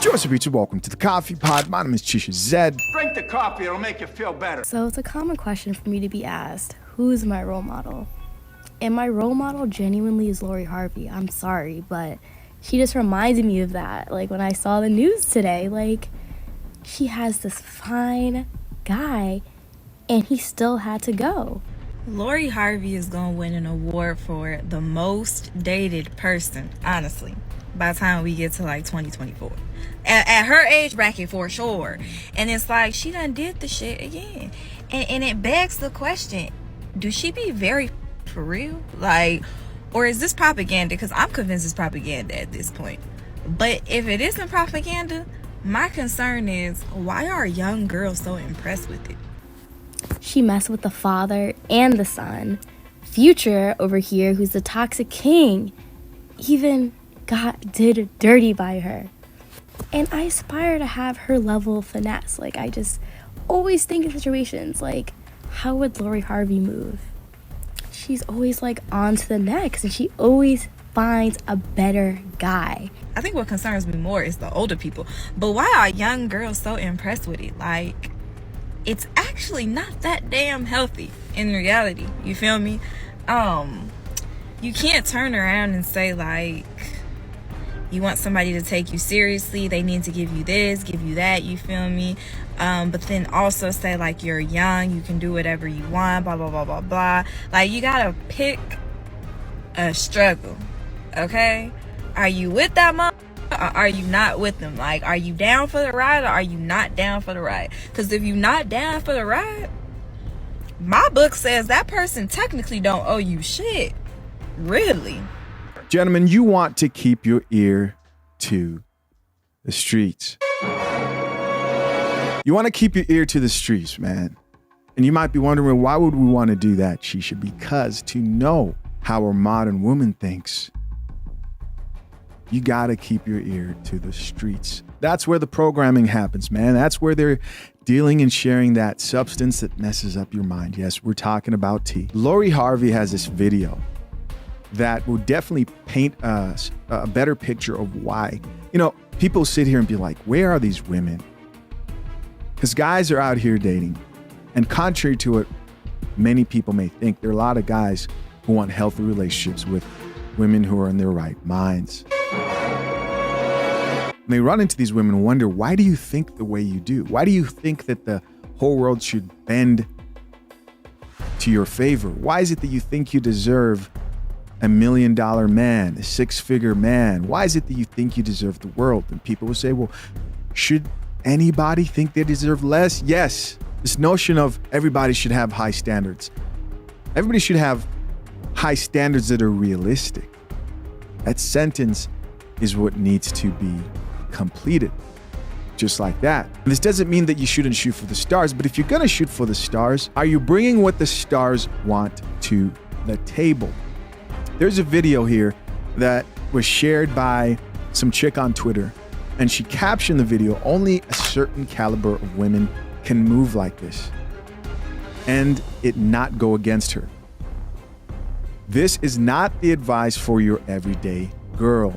Joseph Pizza, welcome to the Coffee Pod. My name is Chisha Zed. Drink the coffee, it'll make you feel better. So it's a common question for me to be asked, who's my role model? And my role model genuinely is Lori Harvey. I'm sorry, but she just reminded me of that. Like when I saw the news today, like she has this fine guy and he still had to go. Lori Harvey is going to win an award for the most dated person, honestly, by the time we get to like 2024. At her age bracket, for sure. And it's like she done did the shit again. And it begs the question, do she be very for real? Like, or is this propaganda? Because I'm convinced it's propaganda at this point. But if it isn't propaganda, my concern is, why are young girls so impressed with it? She messed with the father and the son. Future over here, who's the toxic king, even did dirty by her. And I aspire to have her level of finesse. Like, I just always think in situations like, how would Lori Harvey move? She's always like on to the next, and she always finds a better guy. I think what concerns me more is the older people. But why are young girls so impressed with it? Like, it's actually not that damn healthy in reality. You feel me? You can't turn around and say like, you want somebody to take you seriously, they need to give you this, give you that, you feel me? But then also say like, you're young, you can do whatever you want, blah, blah, blah, blah, blah. Like, you gotta pick a struggle, okay? Are you with that mother, or are you not with them? Like, are you down for the ride, or are you not down for the ride? Because if you're not down for the ride, my book says that person technically don't owe you shit. Really. Gentlemen, you want to keep your ear to the streets. You want to keep your ear to the streets, man. And you might be wondering, why would we want to do that, Shisha? Because to know how a modern woman thinks, you got to keep your ear to the streets. That's where the programming happens, man. That's where they're dealing and sharing that substance that messes up your mind. Yes, we're talking about tea. Lori Harvey has this video that will definitely paint us a better picture of why. You know, people sit here and be like, where are these women? Because guys are out here dating. And contrary to what many people may think, there are a lot of guys who want healthy relationships with women who are in their right minds. And they run into these women and wonder, why do you think the way you do? Why do you think that the whole world should bend to your favor? Why is it that you think you deserve $1 million man, a six-figure man? Why is it that you think you deserve the world? And people will say, well, should anybody think they deserve less? Yes. This notion of everybody should have high standards. Everybody should have high standards that are realistic. That sentence is what needs to be completed. Just like that. And this doesn't mean that you shouldn't shoot for the stars, but if you're going to shoot for the stars, are you bringing what the stars want to the table? There's a video here that was shared by some chick on Twitter, and she captioned the video, only a certain caliber of women can move like this and it not go against her. This is not the advice for your everyday girl,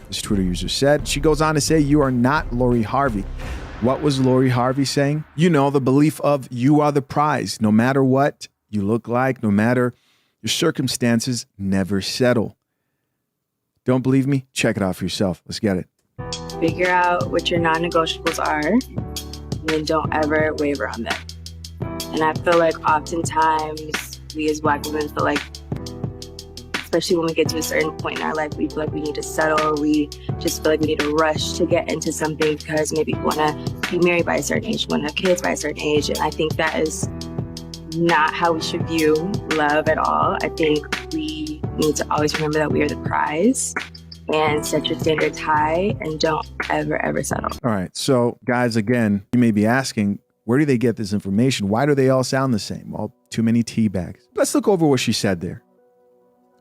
this Twitter user said. She goes on to say, you are not Lori Harvey. What was Lori Harvey saying? You know, the belief of you are the prize. No matter what you look like, no matter your circumstances, never settle. Don't believe me? Check it out for yourself. Let's get it. Figure out what your non-negotiables are, and then don't ever waver on them. And I feel like oftentimes we as Black women feel like, especially when we get to a certain point in our life, we feel like we need to settle, or we just feel like we need to rush to get into something because maybe we want to be married by a certain age, we want to have kids by a certain age. And I think that is not how we should view love at all. I think we need to always remember that we are the prize and set your standards high and don't ever settle. All right. So guys, again, you may be asking, where do they get this information? Why do they all sound the same? Well, too many tea bags. Let's look over what she said there.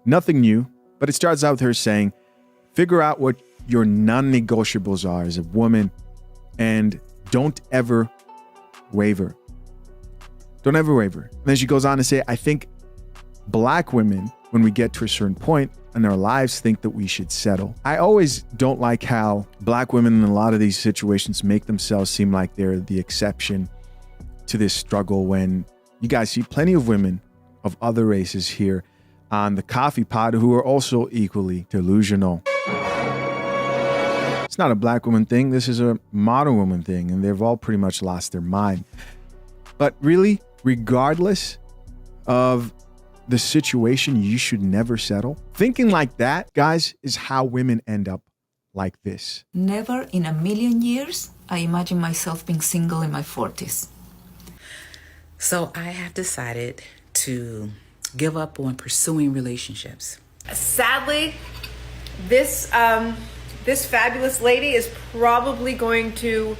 Nothing new, but it starts out with her saying, figure out what your non-negotiables are as a woman and don't ever waver. Don't ever waver. And then she goes on to say, I think Black women, when we get to a certain point in our lives, think that we should settle. I always don't like how Black women in a lot of these situations make themselves seem like they're the exception to this struggle, when you guys see plenty of women of other races here on the coffee pod who are also equally delusional. It's not a Black woman thing. This is a modern woman thing, and they've all pretty much lost their mind. But really, regardless of the situation, you should never settle. Thinking like that, guys, is how women end up like this. Never in a million years I imagine myself being single in my 40s. So I have decided to give up on pursuing relationships. Sadly, this fabulous lady is probably going to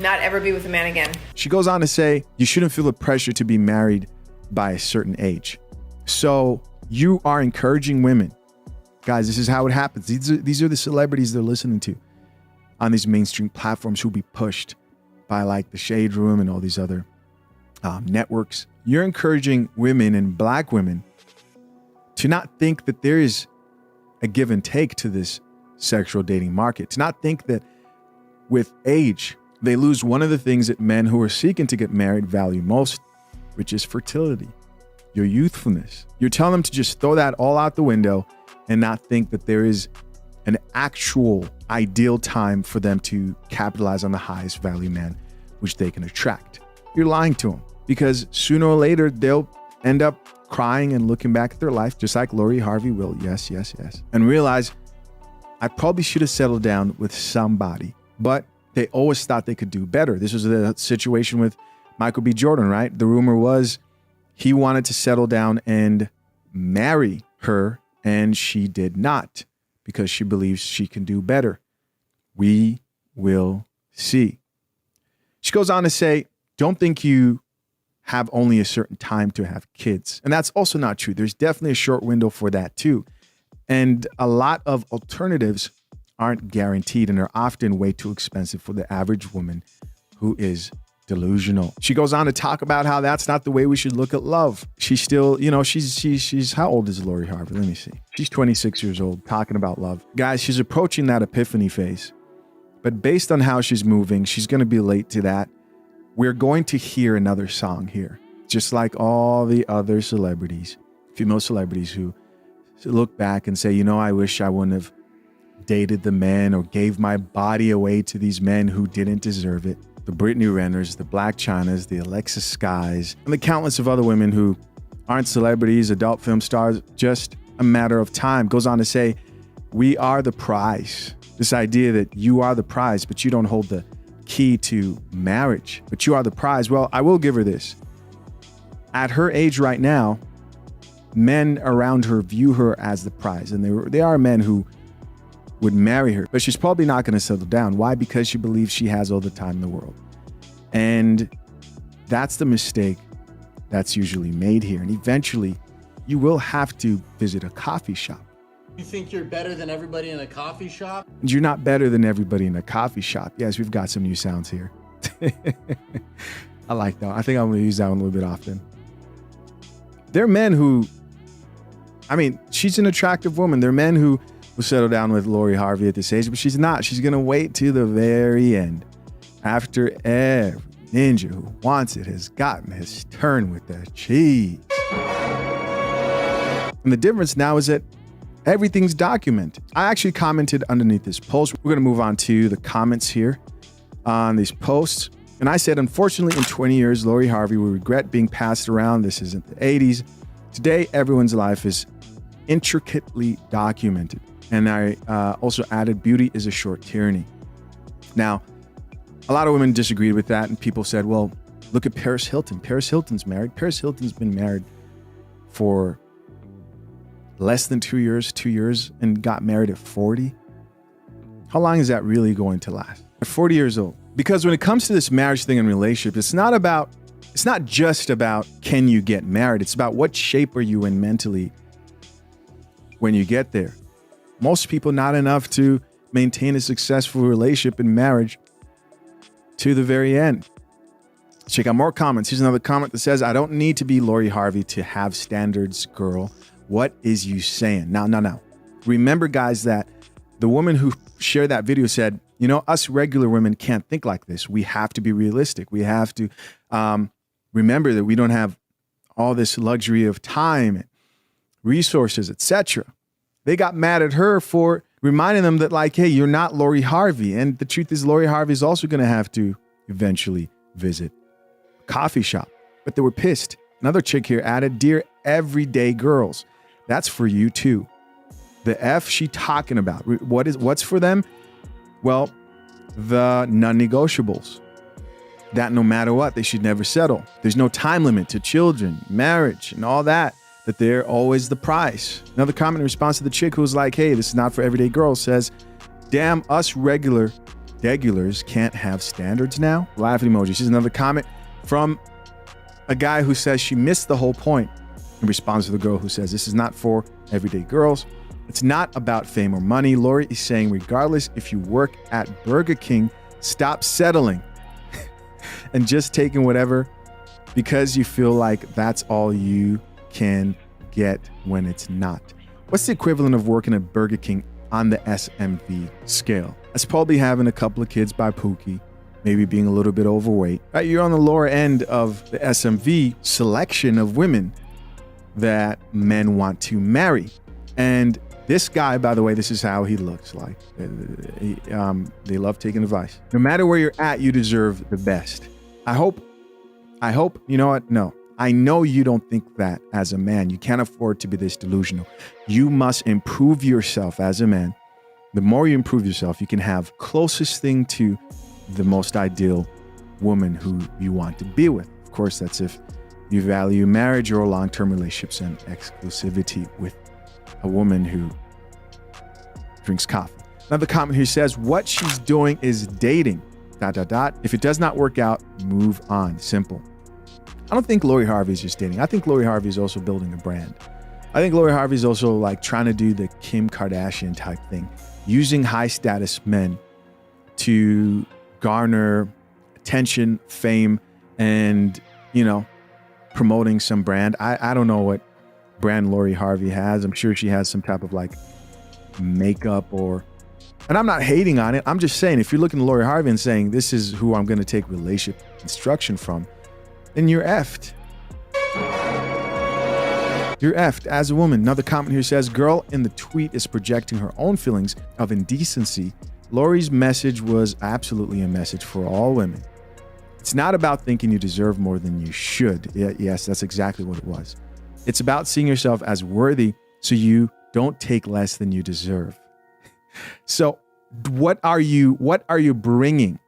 not ever be with a man again. She goes on to say, you shouldn't feel the pressure to be married by a certain age. So you are encouraging women. Guys, this is how it happens. These are the celebrities they're listening to on these mainstream platforms who'll be pushed by like the Shade Room and all these other networks. You're encouraging women, and Black women, to not think that there is a give and take to this sexual dating market, to not think that with age, they lose one of the things that men who are seeking to get married value most, which is fertility, your youthfulness. You're telling them to just throw that all out the window and not think that there is an actual ideal time for them to capitalize on the highest value man, which they can attract. You're lying to them, because sooner or later, they'll end up crying and looking back at their life, just like Lori Harvey will, yes, and realize, I probably should have settled down with somebody, but they always thought they could do better. This was the situation with Michael B. Jordan, right? The rumor was he wanted to settle down and marry her, and she did not, because she believes she can do better. We will see. She goes on to say, don't think you have only a certain time to have kids. And that's also not true. There's definitely a short window for that too. And a lot of alternatives aren't guaranteed and are often way too expensive for the average woman who is delusional. She goes on to talk about how that's not the way we should look at love. She's still, she's how old is Lori Harvey? Let me see. She's 26 years old, talking about love. Guys, she's approaching that epiphany phase. But based on how she's moving, she's going to be late to that. We're going to hear another song here, just like all the other celebrities, female celebrities who look back and say, I wish I wouldn't have dated the men or gave my body away to these men who didn't deserve it. The Brittany Renners, the Blac Chynas, the Alexis Skies, and the countless of other women who aren't celebrities, adult film stars, just a matter of time. Goes on to say, we are the prize. This idea that you are the prize, but you don't hold the key to marriage, but you are the prize. Well, I will give her this. At her age right now, men around her view her as the prize, and they are men who would marry her, but she's probably not going to settle down. Why? Because she believes she has all the time in the world. And that's the mistake that's usually made here. And eventually, you will have to visit a coffee shop. You think you're better than everybody in a coffee shop? You're not better than everybody in a coffee shop. Yes, we've got some new sounds here. I like that. I think I'm going to use that one a little bit often. There are men who, she's an attractive woman. There are men who will settle down with Lori Harvey at this age, but she's not. She's going to wait to the very end, after every ninja who wants it has gotten his turn with the cheese. And the difference now is that everything's documented. I actually commented underneath this post. We're going to move on to the comments here on these posts. And I said, unfortunately, in 20 years, Lori Harvey will regret being passed around. This isn't the 80s. Today, everyone's life is intricately documented. And I also added, beauty is a short tyranny. Now, a lot of women disagreed with that. And people said, well, look at Paris Hilton. Paris Hilton's married. Paris Hilton's been married for less than 2 years, and got married at 40. How long is that really going to last? At 40 years old. Because when it comes to this marriage thing and relationship, it's not just about can you get married. It's about what shape are you in mentally when you get there. Most people not enough to maintain a successful relationship and marriage to the very end. Check out more comments. Here's another comment that says, I don't need to be Lori Harvey to have standards, girl. What is you saying? Now. Remember, guys, that the woman who shared that video said, us regular women can't think like this. We have to be realistic. We have to remember that we don't have all this luxury of time and resources, etc. They got mad at her for reminding them that, like, hey, you're not Lori Harvey. And the truth is, Lori Harvey is also going to have to eventually visit a coffee shop. But they were pissed. Another chick here added, dear everyday girls, that's for you too. The F she talking about. What's for them? Well, the non-negotiables. That no matter what, they should never settle. There's no time limit to children, marriage, and all that they're always the price. Another comment in response to the chick who was like, hey, this is not for everyday girls, says, damn, us regulars can't have standards now. Laughing emoji. Here's another comment from a guy who says she missed the whole point in response to the girl who says, this is not for everyday girls. It's not about fame or money. Lori is saying, regardless if you work at Burger King, stop settling and just taking whatever because you feel like that's all you can get when it's not. What's the equivalent of working at Burger King on the SMV scale? That's probably having a couple of kids by Pookie, maybe being a little bit overweight. Right? You're on the lower end of the SMV selection of women that men want to marry. And this guy, by the way, this is how he looks like. They love taking advice. No matter where you're at, you deserve the best. I hope, you know what? No. I know you don't think that as a man. You can't afford to be this delusional. You must improve yourself as a man. The more you improve yourself, you can have closest thing to the most ideal woman who you want to be with. Of course, that's if you value marriage or long-term relationships and exclusivity with a woman who drinks coffee. Another comment here says, what she's doing is dating, ... If it does not work out, move on. Simple. I don't think Lori Harvey is just dating. I think Lori Harvey is also building a brand. I think Lori Harvey is also like trying to do the Kim Kardashian type thing, using high status men to garner attention, fame, and, promoting some brand. I don't know what brand Lori Harvey has. I'm sure she has some type of like makeup and I'm not hating on it. I'm just saying, if you're looking at Lori Harvey and saying, this is who I'm going to take relationship instruction from, then you're effed. You're effed as a woman. Another comment here says, girl in the tweet is projecting her own feelings of indecency. Lori's message was absolutely a message for all women. It's not about thinking you deserve more than you should. Yes, that's exactly what it was. It's about seeing yourself as worthy so you don't take less than you deserve. So what are you bringing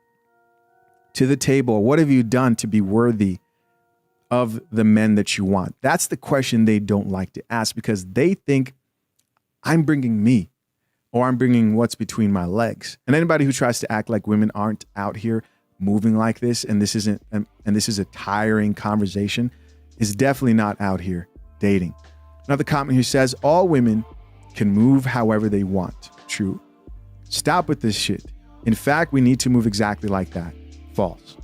to the table? What have you done to be worthy of the men that you want? That's the question they don't like to ask, because they think I'm bringing me, or I'm bringing what's between my legs. And anybody who tries to act like women aren't out here moving like this, and this is a tiring conversation, is definitely not out here dating. Another comment here says, all women can move however they want. True. Stop with this shit. In fact, we need to move exactly like that. False.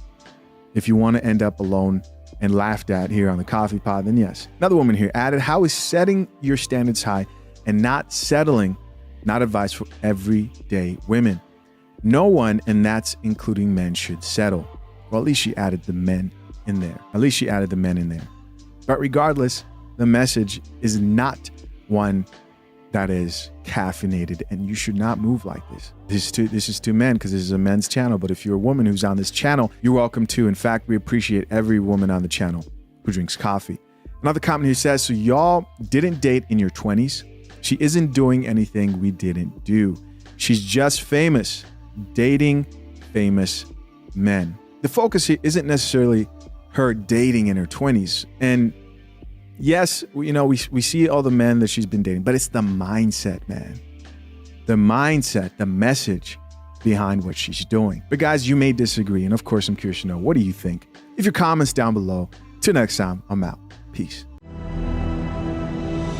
If you want to end up alone and laughed at here on the coffee pod, then yes. Another woman here added, how is setting your standards high and not settling not advice for everyday women? No one, and that's including men, should settle. Well, at least she added the men in there. But regardless, the message is not one that is caffeinated, and you should not move like this. This is to men, because this is a men's channel. But if you're a woman who's on this channel, you're welcome too. In fact, we appreciate every woman on the channel who drinks coffee. Another comment here says, so y'all didn't date in your 20s. She isn't doing anything we didn't do. She's just famous, dating famous men. The focus here isn't necessarily her dating in her 20s. And yes, we see all the men that she's been dating, but it's the mindset, man. The mindset, the message behind what she's doing. But guys, you may disagree. And of course, I'm curious to know, what do you think? Leave your comments down below. Till next time, I'm out. Peace.